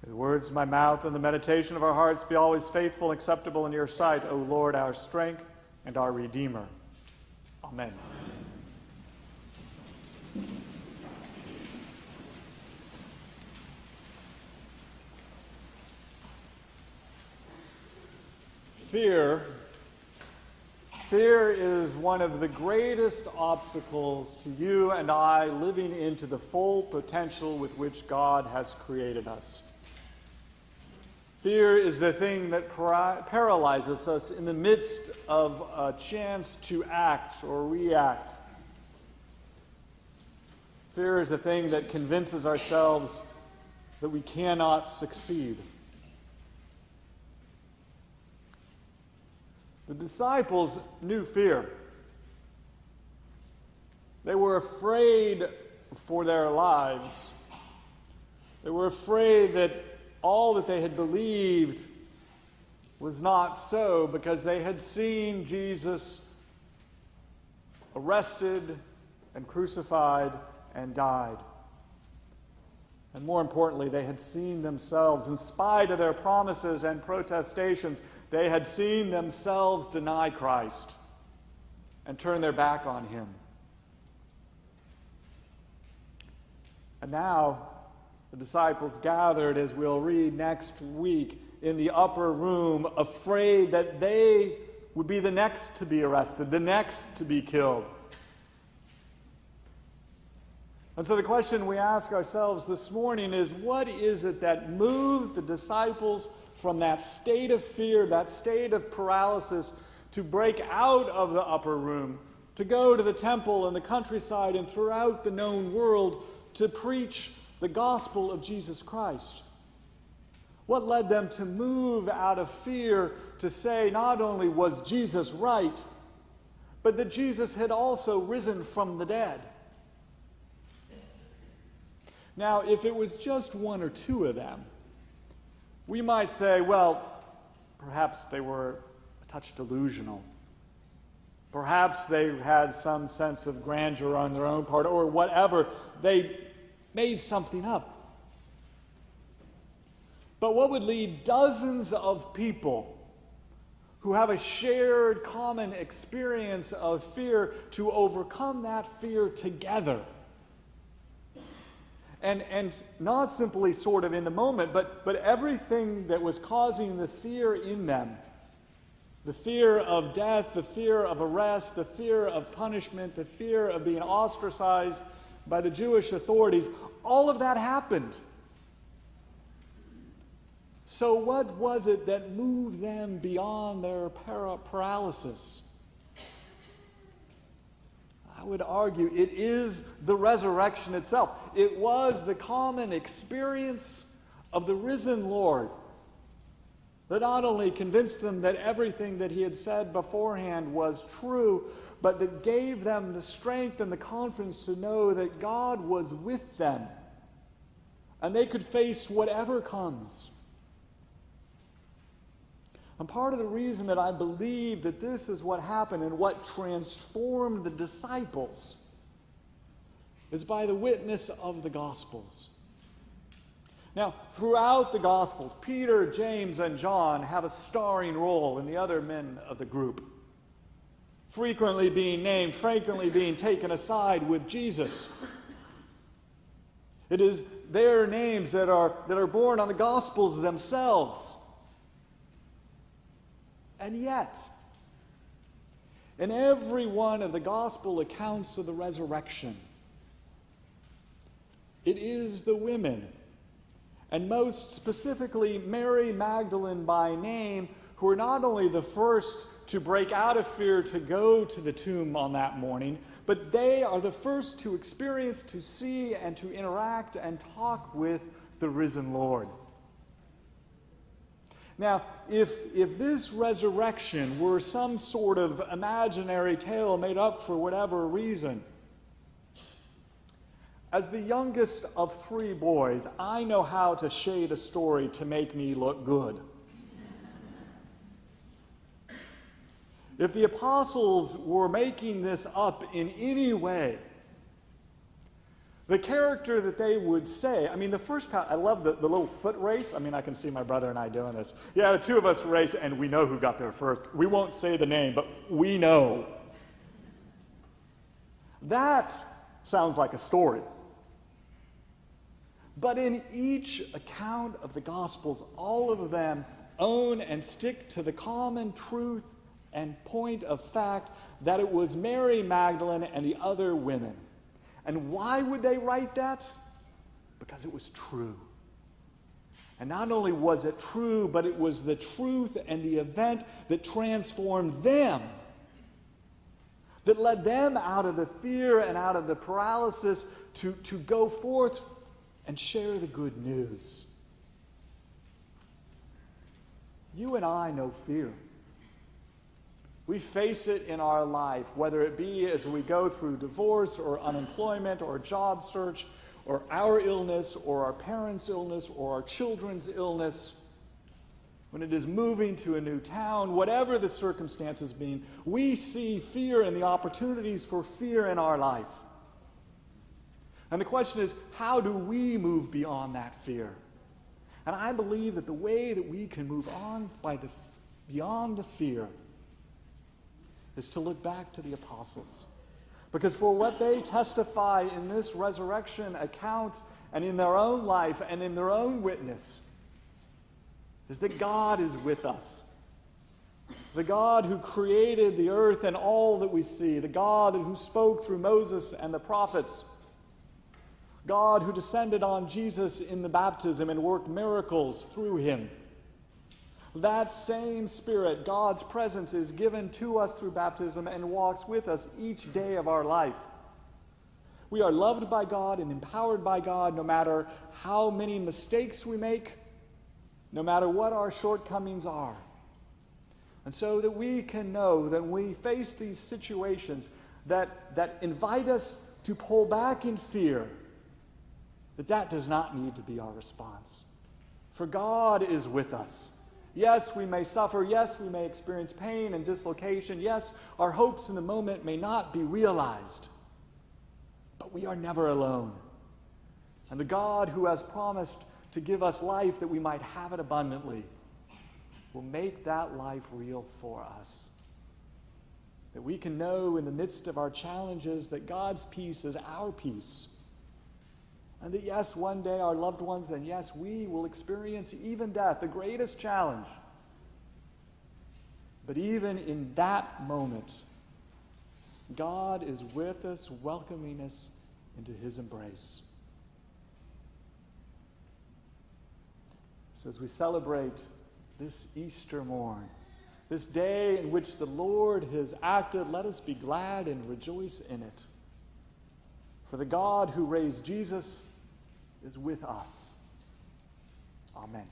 May the words of my mouth and the meditation of our hearts be always faithful and acceptable in your sight, O Lord, our strength and our Redeemer. Amen. Fear is one of the greatest obstacles to you and I living into the full potential with which God has created us. Fear is the thing that paralyzes us in the midst of a chance to act or react. Fear is the thing that convinces ourselves that we cannot succeed. The disciples knew fear. They were afraid for their lives. They were afraid that all that they had believed was not so, because they had seen Jesus arrested and crucified and died. And more importantly, they had seen themselves, in spite of their promises and protestations, they had seen themselves deny Christ and turn their back on him. And now, the disciples gathered, as we'll read next week, in the upper room, afraid that they would be the next to be arrested, the next to be killed. And so the question we ask ourselves this morning is, what is it that moved the disciples from that state of fear, that state of paralysis, to break out of the upper room, to go to the temple and the countryside and throughout the known world to preach the gospel of Jesus Christ? What led them to move out of fear to say not only was Jesus right, but that Jesus had also risen from the dead? Now, if it was just one or two of them, we might say, well, perhaps they were a touch delusional. Perhaps they had some sense of grandeur on their own part, or whatever. They made something up. But what would lead dozens of people who have a shared common experience of fear to overcome that fear together? And not simply sort of in the moment, but everything that was causing the fear in them, the fear of death, the fear of arrest, the fear of punishment, the fear of being ostracized by the Jewish authorities, all of that happened. So what was it that moved them beyond their paralysis? I would argue it is the resurrection itself. It was the common experience of the risen Lord that not only convinced them that everything that he had said beforehand was true, but that gave them the strength and the confidence to know that God was with them and they could face whatever comes. And part of the reason that I believe that this is what happened and what transformed the disciples is by the witness of the Gospels. Now, throughout the Gospels, Peter, James, and John have a starring role in the other men of the group, frequently being named, frequently being taken aside with Jesus. It is their names that are borne on the Gospels themselves. And yet, in every one of the gospel accounts of the resurrection, it is the women, and most specifically Mary Magdalene by name, who are not only the first to break out of fear to go to the tomb on that morning, but they are the first to experience, to see, and to interact and talk with the risen Lord. Now, if this resurrection were some sort of imaginary tale made up for whatever reason, as the youngest of three boys, I know how to shade a story to make me look good. If the apostles were making this up in any way, The character that they would say, I mean, the first part, I love the little foot race. I mean, I can see my brother and I doing this. Yeah, the two of us race, and we know who got there first. We won't say the name, but we know. That sounds like a story. But in each account of the Gospels, all of them own and stick to the common truth and point of fact that it was Mary Magdalene and the other women. And why would they write that? Because it was true. And not only was it true, but it was the truth and the event that transformed them, that led them out of the fear and out of the paralysis to go forth and share the good news. You and I know fear. We face it in our life, whether it be as we go through divorce or unemployment or job search or our illness or our parents' illness or our children's illness, when it is moving to a new town, whatever the circumstances being, we see fear and the opportunities for fear in our life. And the question is, how do we move beyond that fear? And I believe that the way that we can move on beyond the fear is to look back to the apostles. Because for what they testify in this resurrection account and in their own life and in their own witness is that God is with us. The God who created the earth and all that we see. The God who spoke through Moses and the prophets. God who descended on Jesus in the baptism and worked miracles through him. That same Spirit, God's presence, is given to us through baptism and walks with us each day of our life. We are loved by God and empowered by God no matter how many mistakes we make, no matter what our shortcomings are. And so that we can know that when we face these situations that invite us to pull back in fear, that does not need to be our response. For God is with us. Yes, we may suffer. Yes, we may experience pain and dislocation. Yes, our hopes in the moment may not be realized. But we are never alone. And the God who has promised to give us life that we might have it abundantly will make that life real for us. That we can know in the midst of our challenges that God's peace is our peace. And that yes, one day our loved ones, and yes, we will experience even death, the greatest challenge. But even in that moment, God is with us, welcoming us into his embrace. So as we celebrate this Easter morn, this day in which the Lord has acted, let us be glad and rejoice in it. For the God who raised Jesus is with us. Amen.